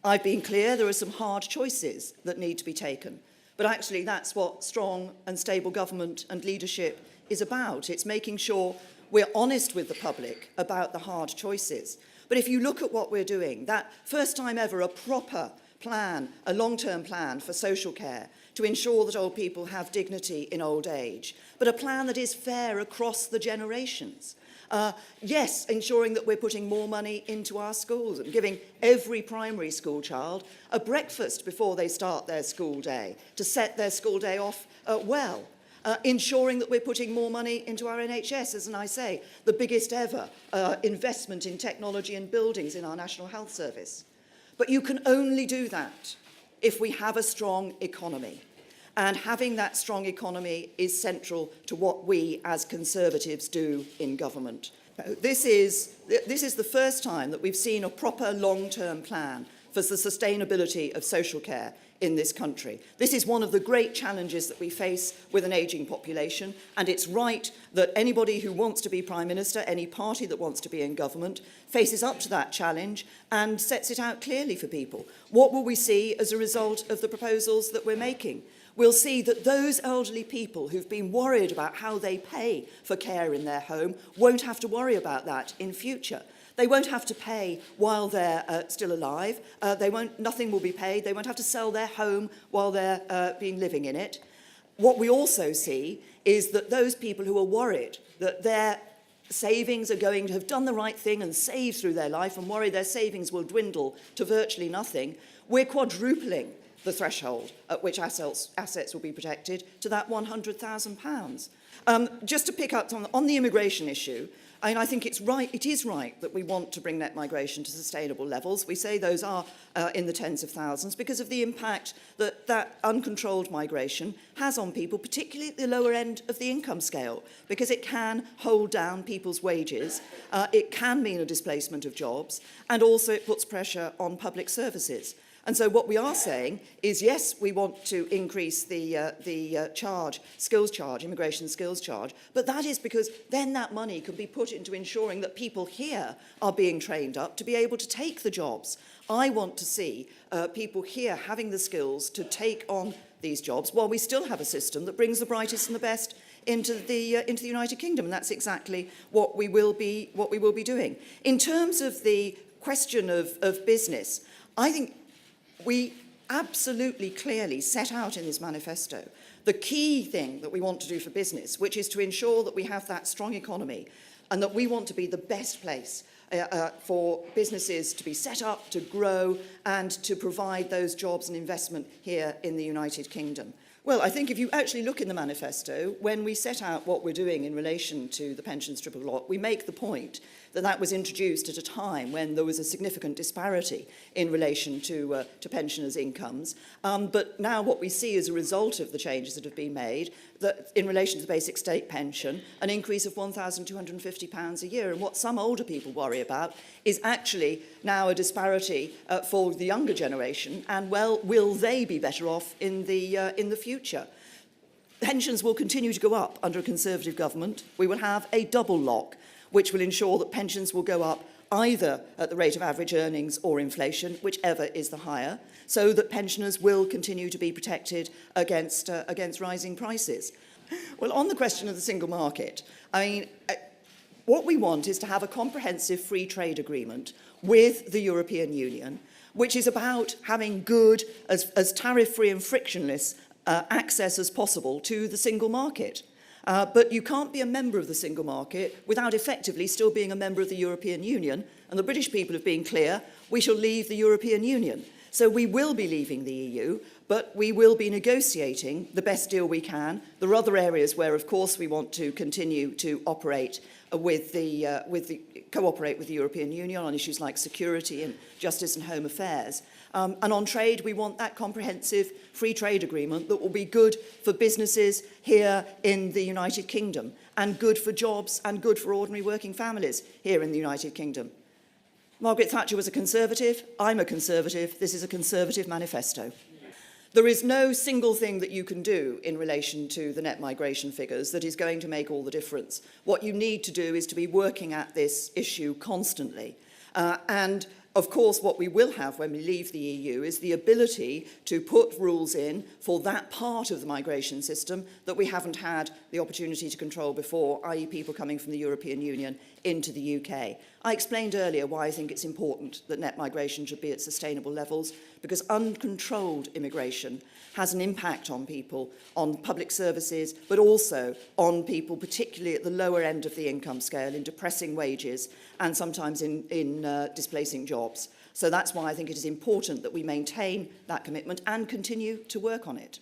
I've been clear there are some hard choices that need to be taken. But actually, that's what strong and stable government and leadership is about. It's making sure we're honest with the public about the hard choices. But if you look at what we're doing, that first time ever, a proper plan, a long-term plan for social care to ensure that old people have dignity in old age, but a plan that is fair across the generations. Yes, ensuring that we're putting more money into our schools and giving every primary school child a breakfast before they start their school day to set their school day off well. Ensuring that we're putting more money into our NHS, as I say, the biggest ever investment in technology and buildings in our National Health Service. But you can only do that if we have a strong economy. And having that strong economy is central to what we as Conservatives do in government. This is the first time that we've seen a proper long-term plan for the sustainability of social care in this country. This is one of the great challenges that we face with an ageing population, and it's right that anybody who wants to be Prime Minister, any party that wants to be in government, faces up to that challenge and sets it out clearly for people. What will we see as a result of the proposals that we're making? We'll see that those elderly people who've been worried about how they pay for care in their home won't have to worry about that in future. They won't have to pay while they're still alive. Nothing will be paid. They won't have to sell their home while they're living in it. What we also see is that those people who are worried that their savings are going to have done the right thing and saved through their life and worry their savings will dwindle to virtually nothing, we're quadrupling the threshold at which assets will be protected to that £100,000. Just to pick up on the immigration issue, I think it is right that we want to bring net migration to sustainable levels. We say those are in the tens of thousands because of the impact that uncontrolled migration has on people, particularly at the lower end of the income scale, because it can hold down people's wages, it can mean a displacement of jobs, and also it puts pressure on public services. And so what we are saying is, yes, we want to increase the skills charge, immigration skills charge, but that is because then that money can be put into ensuring that people here are being trained up to be able to take the jobs. I want to see people here having the skills to take on these jobs while we still have a system that brings the brightest and the best into the United Kingdom, and that's exactly what we will be doing. In terms of the question of business, I think we absolutely clearly set out in this manifesto the key thing that we want to do for business, which is to ensure that we have that strong economy and that we want to be the best place for businesses to be set up, to grow and to provide those jobs and investment here in the United Kingdom. Well, I think if you actually look in the manifesto, when we set out what we're doing in relation to the pensions triple lock, we make the point that that was introduced at a time when there was a significant disparity in relation to pensioners' incomes. But now what we see as a result of the changes that have been made, that in relation to the basic state pension, an increase of £1,250 a year. And what some older people worry about is actually now a disparity for the younger generation, and, well, will they be better off in the future? Pensions will continue to go up under a Conservative government. We will have a double lock, which will ensure that pensions will go up either at the rate of average earnings or inflation, whichever is the higher, so that pensioners will continue to be protected against rising prices. Well, on the question of the single market, what we want is to have a comprehensive free trade agreement with the European Union, which is about having good, as tariff-free and frictionless access as possible to the single market. But you can't be a member of the single market without effectively still being a member of the European Union. And the British people have been clear, we shall leave the European Union. So we will be leaving the EU, but we will be negotiating the best deal we can. There are other areas where, of course, we want to continue to operate cooperate with the European Union on issues like security and justice and home affairs. And on trade, we want that comprehensive free trade agreement that will be good for businesses here in the United Kingdom and good for jobs and good for ordinary working families here in the United Kingdom. Margaret Thatcher was a Conservative. I'm a Conservative. This is a Conservative manifesto. There is no single thing that you can do in relation to the net migration figures that is going to make all the difference. What you need to do is to be working at this issue constantly. And Of course, what we will have when we leave the EU is the ability to put rules in for that part of the migration system that we haven't had the opportunity to control before, i.e. people coming from the European Union into the UK. I explained earlier why I think it's important that net migration should be at sustainable levels, because uncontrolled immigration has an impact on people, on public services, but also on people, particularly at the lower end of the income scale, in depressing wages and sometimes in displacing jobs. So that's why I think it is important that we maintain that commitment and continue to work on it.